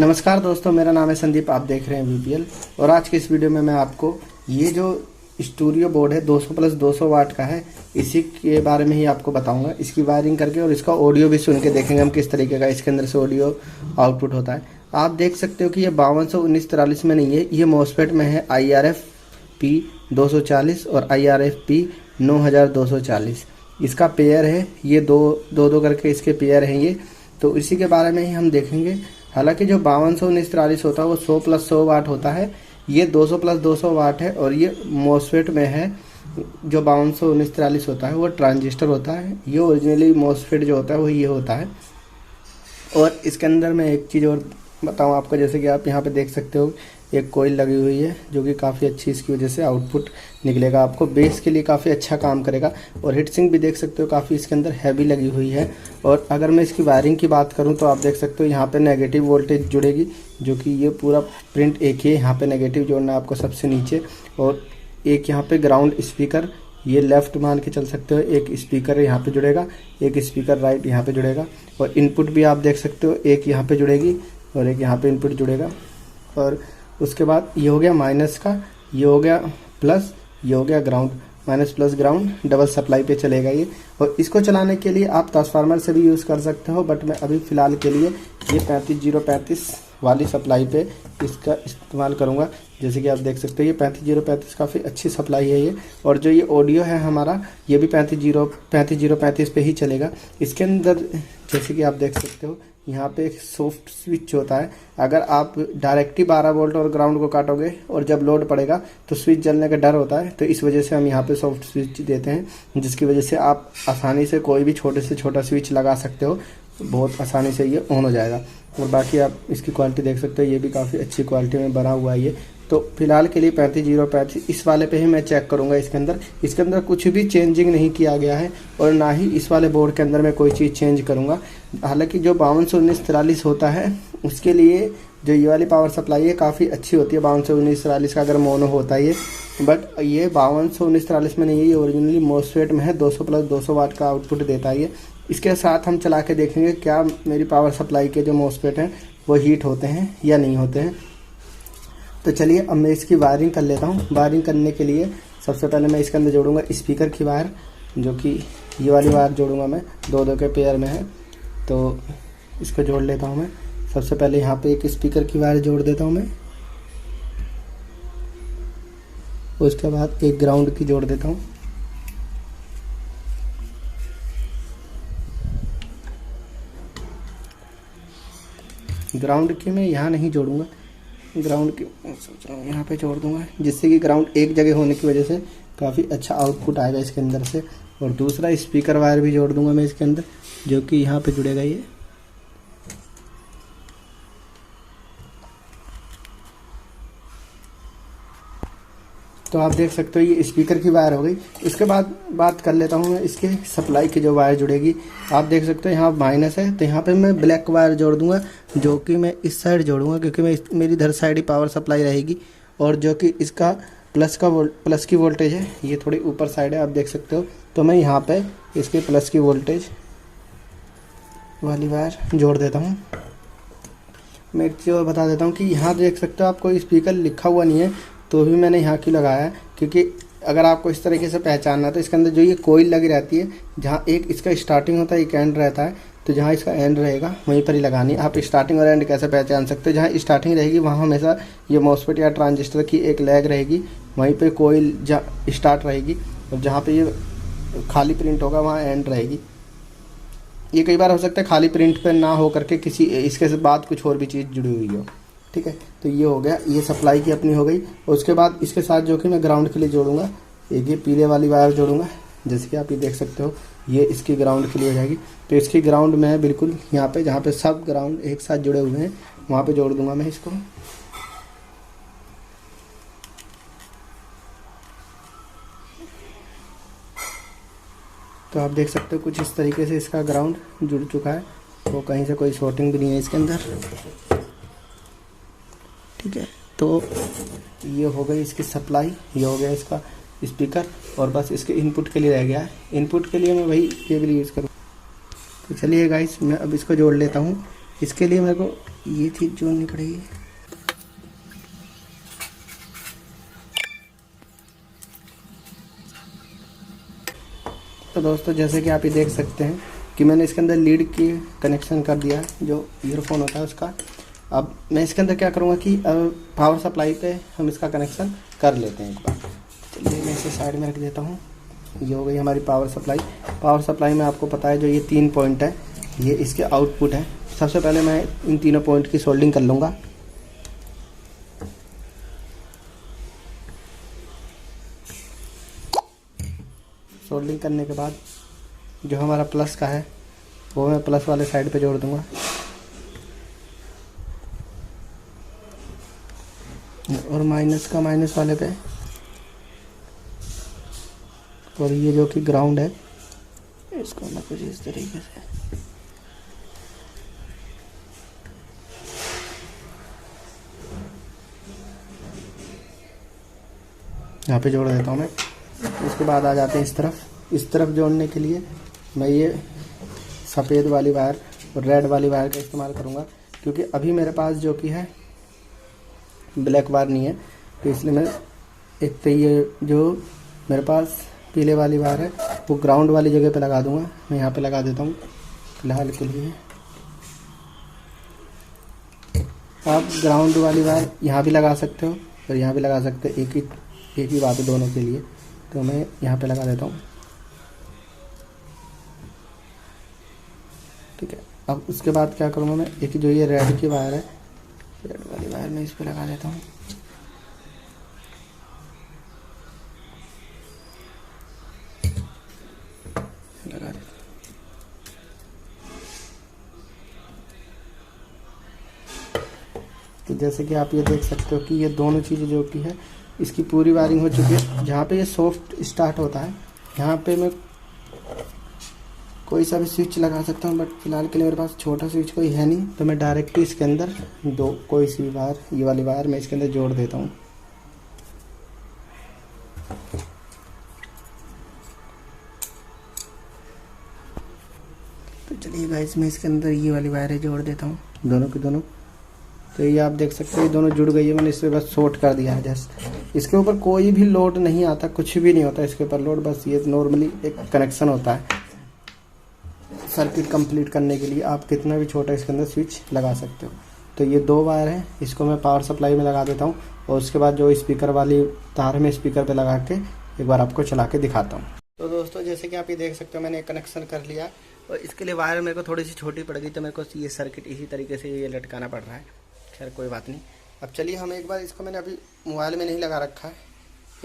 नमस्कार दोस्तों, मेरा नाम है संदीप। आप देख रहे हैं वीपीएल। और आज के इस वीडियो में मैं आपको ये जो स्टूडियो बोर्ड है 200 प्लस 200 वाट का है, इसी के बारे में ही आपको बताऊंगा। इसकी वायरिंग करके और इसका ऑडियो भी सुन के देखेंगे हम किस तरीके का इसके अंदर से ऑडियो आउटपुट होता है। आप देख सकते हो कि ये 521943 में नहीं है, ये मॉसफेट में है IRF-P 240 और IRF-P 9240। इसका पेयर है, ये दो करके इसके पेयर हैं ये। तो इसी के बारे में ही हम देखेंगे। हालांकि जो 521943 होता है वो 100 प्लस 100 वाट होता है, ये 200 प्लस 200 वाट है। और ये मॉसफेट में है जो 521943 होता है वो ट्रांजिस्टर होता है। ये ओरिजिनली मॉसफेट जो होता है वो ये होता है। और इसके अंदर मैं एक चीज़ और बताऊं आपको, जैसे कि आप यहाँ पे देख सकते हो एक कोयल लगी हुई है जो कि काफ़ी अच्छी इसकी वजह से आउटपुट निकलेगा, आपको बेस के लिए काफ़ी अच्छा काम करेगा। और हीट सिंक भी देख सकते हो काफ़ी इसके अंदर हैवी लगी हुई है। और अगर मैं इसकी वायरिंग की बात करूं तो आप देख सकते हो यहाँ पे नेगेटिव वोल्टेज जुड़ेगी, जो कि ये पूरा प्रिंट एक ही है। यहाँ पे नेगेटिव जोड़ना है आपको सबसे नीचे, और एक यहाँ पे ग्राउंड स्पीकर, ये लेफ्ट मान के चल सकते हो। एक स्पीकर यहाँ पे जुड़ेगा, एक स्पीकर राइट यहाँ पे जुड़ेगा। और इनपुट भी आप देख सकते हो, एक यहाँ पे जुड़ेगी और एक यहाँ पे इनपुट जुड़ेगा। और उसके बाद ये हो गया माइनस का, ये हो गया प्लस, ये हो गया ground. Minus plus ground double supply पे चलेगा ये। और इसको चलाने के लिए आप ट्रांसफार्मर से भी यूज़ कर सकते हो, बट मैं अभी फ़िलहाल के लिए ये 35035 वाली सप्लाई पे इसका इस्तेमाल करूँगा। जैसे कि आप देख सकते हो ये 35035 काफ़ी अच्छी सप्लाई है ये। और जो ये ऑडियो है हमारा, ये भी 35035 पे ही चलेगा। इसके अंदर जैसे कि आप देख सकते हो यहाँ पे एक सॉफ्ट स्विच होता है। अगर आप डायरेक्टली 12 वोल्ट और ग्राउंड को काटोगे और जब लोड पड़ेगा तो स्विच जलने का डर होता है, तो इस वजह से हम यहाँ पे सॉफ्ट स्विच देते हैं, जिसकी वजह से आप आसानी से कोई भी छोटे से छोटा स्विच लगा सकते हो, बहुत आसानी से ये ऑन हो जाएगा। और बाकी आप इसकी क्वालिटी देख सकते हो, ये भी काफ़ी अच्छी क्वालिटी में बना हुआ है ये। तो फिलहाल के लिए 35035 इस वाले पे ही मैं चेक करूंगा। इसके अंदर कुछ भी चेंजिंग नहीं किया गया है, और ना ही इस वाले बोर्ड के अंदर मैं कोई चीज़ चेंज करूंगा। हालांकि जो 521943 होता है उसके लिए जो ये वाली पावर सप्लाई है काफ़ी अच्छी होती है 521943 का, अगर मोनो होता है ये। बट ये 521943 में नहीं है, ये ओरिजिनली मॉसफेट में है, 200 प्लस 200 वाट का आउटपुट देता है ये। इसके साथ हम चला के देखेंगे क्या मेरी पावर सप्लाई के जो मॉसफेट हैं वो हीट होते हैं या नहीं होते हैं। तो चलिए अब मैं इसकी वायरिंग कर लेता हूँ। वायरिंग करने के लिए सबसे पहले मैं इसके अंदर जोड़ूंगा स्पीकर की वायर, जो कि ये वाली वायर जोड़ूंगा मैं, दो के पेयर में है। तो इसको जोड़ लेता हूँ मैं। सबसे पहले यहाँ पे एक स्पीकर की वायर जोड़ देता हूँ मैं, उसके बाद एक ग्राउंड की जोड़ देता हूँ। ग्राउंड की मैं यहाँ नहीं जोड़ूंगा, ग्राउंड की सोच रहा हूँ यहाँ पे जोड़ दूंगा, जिससे कि ग्राउंड एक जगह होने की वजह से काफ़ी अच्छा आउटपुट आएगा इसके अंदर से। और दूसरा स्पीकर वायर भी जोड़ दूंगा मैं इसके अंदर, जो कि यहाँ पे जुड़ेगा ये। तो आप देख सकते हो ये स्पीकर की वायर हो गई। इसके बाद बात कर लेता हूँ मैं इसके सप्लाई की जो वायर जुड़ेगी। आप देख सकते हो यहाँ माइनस है, तो यहाँ पे मैं ब्लैक वायर जोड़ दूंगा, जो कि मैं इस साइड जोड़ूंगा, क्योंकि मेरी इधर साइड ही पावर सप्लाई रहेगी। और जो कि इसका प्लस की वोल्टेज है, ये थोड़ी ऊपर साइड है, आप देख सकते हो। तो मैं यहाँ पे इसके प्लस की वोल्टेज वाली वायर जोड़ देता हूँ। मैं एक चीज़ और बता देता हूँ कि यहाँ देख सकते हो आपको स्पीकर लिखा हुआ नहीं है, तो भी मैंने यहाँ की लगाया है, क्योंकि अगर आपको इस तरीके से पहचानना है तो इसके अंदर जो ये कोयल लगी रहती है, जहाँ एक इसका स्टार्टिंग होता है एक एंड रहता है, तो जहाँ इसका एंड रहेगा वहीं पर ही लगानी है। आप स्टार्टिंग और एंड कैसे पहचान सकते हो? जहाँ स्टार्टिंग रहेगी वहाँ हमेशा ये मॉसफेट या ट्रांजिस्टर की एक लैग रहेगी, वहीं पर कोयल जहाँ स्टार्ट रहेगी, और जहाँ पर ये खाली प्रिंट होगा वहाँ एंड रहेगी। ये कई बार हो सकता है खाली प्रिंट पर ना हो करके किसी इसके बाद कुछ और भी चीज़ जुड़ी हुई हो, ठीक है। तो ये हो गया, ये सप्लाई की अपनी हो गई। और उसके बाद इसके साथ जो कि मैं ग्राउंड के लिए जोड़ूंगा, एक ये पीले वाली वायर जोड़ूंगा, जैसे कि आप ये देख सकते हो, ये इसकी ग्राउंड के लिए हो जाएगी। तो इसकी ग्राउंड मैं बिल्कुल यहाँ पे, जहाँ पे सब ग्राउंड एक साथ जुड़े हुए हैं, वहाँ पे जोड़ दूंगा मैं इसको। तो आप देख सकते हो कुछ इस तरीके से इसका ग्राउंड जुड़ चुका है, वो कहीं से कोई शॉर्टिंग भी नहीं है इसके अंदर, ठीक है। तो ये हो गई इसकी सप्लाई, ये हो गया इसका स्पीकर, और बस इसके इनपुट के लिए रह गया है। इनपुट के लिए मैं वही केबल यूज़ करूँ। तो चलिए गाइस, मैं अब इसको जोड़ लेता हूँ इसके लिए मेरे को ये चीज़ जोड़नी पड़ेगी। तो दोस्तों जैसे कि आप ये देख सकते हैं कि मैंने इसके अंदर लीड की कनेक्शन कर दिया है, जो ईयरफोन होता है उसका। अब मैं इसके अंदर क्या करूँगा कि पावर सप्लाई पे हम इसका कनेक्शन कर लेते हैं एक बार। चलिए मैं इसे साइड में रख देता हूँ। ये हो गई हमारी पावर सप्लाई। पावर सप्लाई में आपको पता है जो ये 3 पॉइंट है, ये इसके आउटपुट है। सबसे पहले मैं इन तीनों पॉइंट की सोल्डिंग कर लूँगा। सोल्डिंग करने के बाद जो हमारा प्लस का है वो मैं प्लस वाले साइड पे जोड़ दूँगा, और माइनस का माइनस वाले पे, और ये जो कि ग्राउंड है इसको मैं कुछ इस तरीके से यहाँ पे जोड़ देता हूँ मैं। उसके बाद आ जाते हैं इस तरफ जोड़ने के लिए मैं ये सफ़ेद वाली वायर और रेड वाली वायर का इस्तेमाल करूँगा, क्योंकि अभी मेरे पास जो कि है ब्लैक वायर नहीं है, तो इसलिए मैं एक तो ये जो मेरे पास पीले वाली वायर है वो ग्राउंड वाली जगह पे लगा दूंगा। मैं यहाँ पे लगा देता हूँ फिलहाल के लिए। आप ग्राउंड वाली वायर यहाँ भी लगा सकते हो और यहाँ भी लगा सकते हो, एक ही बात है दोनों के लिए। तो मैं यहाँ पे लगा देता हूँ, ठीक है। अब उसके बाद क्या करूँगा मैं, एक जो ये रेड की वायर है, रेड वाली वायर मैं इस पर लगा देता हूँ। लगा देता हूँ। तो जैसे कि आप ये देख सकते हो कि ये दोनों चीज़ें जो कि है इसकी पूरी वायरिंग हो चुकी है। जहाँ पे ये सॉफ्ट स्टार्ट होता है यहाँ पे मैं कोई सा भी स्विच लगा सकता हूँ, बट फिलहाल के लिए मेरे पास छोटा स्विच कोई है नहीं, तो मैं डायरेक्ट इसके अंदर कोई सी वायर, ये वाली वायर मैं इसके अंदर जोड़ देता हूँ। तो चलिए गाइस मैं इसके अंदर ये वाली वायर जोड़ देता हूँ, दोनों की दोनों। तो ये आप देख सकते हो ये दोनों जुड़ गई है। मैंने इस पर बस शॉर्ट कर दिया है जस्ट। इसके ऊपर कोई भी लोड नहीं आता, कुछ भी नहीं होता इसके ऊपर लोड, बस ये नॉर्मली एक कनेक्शन होता है सर्किट कंप्लीट करने के लिए। आप कितना भी छोटा इसके अंदर स्विच लगा सकते हो। तो ये 2 वायर है, इसको मैं पावर सप्लाई में लगा देता हूँ, और उसके बाद जो स्पीकर वाली तार में स्पीकर पे लगा के एक बार आपको चला के दिखाता हूँ। तो दोस्तों जैसे कि आप ये देख सकते हो मैंने कनेक्शन कर लिया, और इसके लिए वायर मेरे को थोड़ी सी छोटी पड़ गई, तो मेरे को ये सर्किट इसी तरीके से ये लटकाना पड़ रहा है। खैर कोई बात नहीं। अब चलिए हम एक बार इसको, मैंने अभी मोबाइल में नहीं लगा रखा है,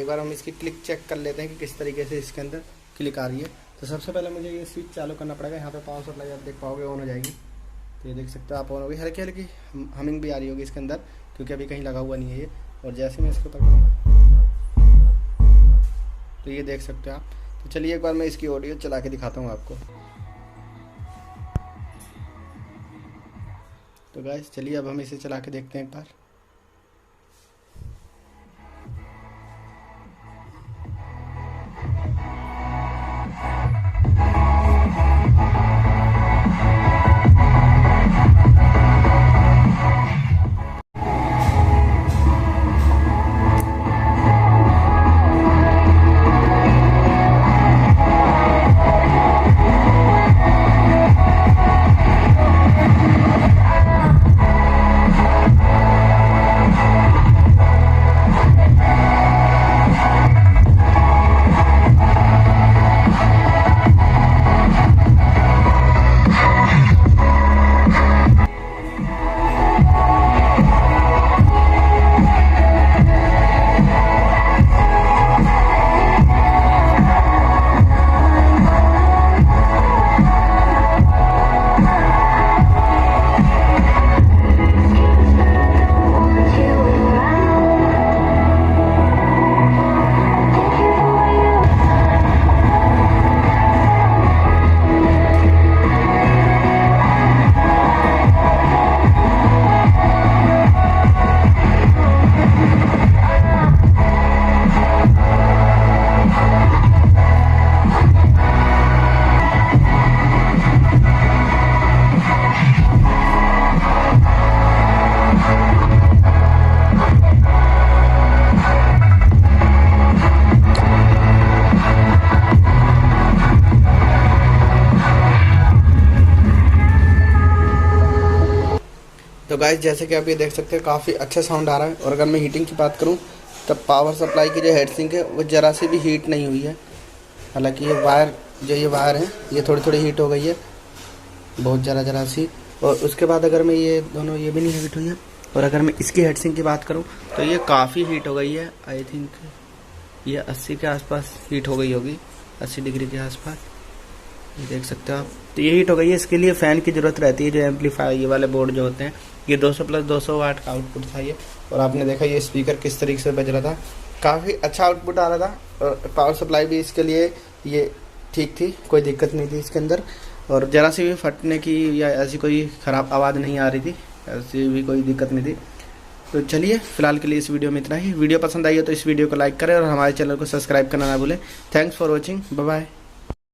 एक बार हम इसकी क्लिक चेक कर लेते हैं कि किस तरीके से इसके अंदर क्लिक आ रही है। तो सबसे पहले मुझे ये स्विच चालू करना पड़ेगा। यहाँ पे पावर सप्लाई आप देख पाओगे ऑन हो जाएगी। तो ये देख सकते हो आप ऑन होगी, हल्की हल्की हमिंग भी आ रही होगी इसके अंदर, क्योंकि अभी कहीं लगा हुआ नहीं है ये। और जैसे मैं इसके ऊपर करूँगा तो ये देख सकते हो आप। तो चलिए एक बार मैं इसकी ऑडियो चला के दिखाता हूँ आपको। तो गाइस चलिए अब हम इसे चला के देखते हैं एक बार। तो गाइस जैसे कि आप ये देख सकते हैं काफ़ी अच्छा साउंड आ रहा है। और अगर मैं हीटिंग की बात करूं तब पावर सप्लाई की जो हेड सिंक है वो ज़रा सी भी हीट नहीं हुई है। हालांकि ये वायर है ये थोड़ी थोड़ी हीट हो गई है, बहुत ज़रा सी। और उसके बाद अगर मैं ये दोनों ये भी नहीं हीट हुई है। और अगर मैं इसकी हेड सिंक की बात करूँ तो ये काफ़ी हीट हो गई है। आई थिंक ये 80 के आसपास हीट हो गई होगी, 80 डिग्री के आसपास, ये देख सकते हो आप। तो ये हीट हो गई है। इसके लिए फ़ैन की ज़रूरत रहती है। जो एम्पलीफायर ये वाले बोर्ड जो होते हैं, ये 200+200 वाट का आउटपुट था ये। और आपने देखा ये स्पीकर किस तरीके से बज रहा था, काफ़ी अच्छा आउटपुट आ रहा था। और पावर सप्लाई भी इसके लिए ये ठीक थी, कोई दिक्कत नहीं थी इसके अंदर। और ज़रा सी भी फटने की या ऐसी कोई ख़राब आवाज़ नहीं आ रही थी, ऐसी भी कोई दिक्कत नहीं थी। तो चलिए फिलहाल के लिए इस वीडियो में इतना ही। वीडियो पसंद आई हो तो इस वीडियो को लाइक करें और हमारे चैनल को सब्सक्राइब करना ना भूलें। Thanks for watching, bye bye.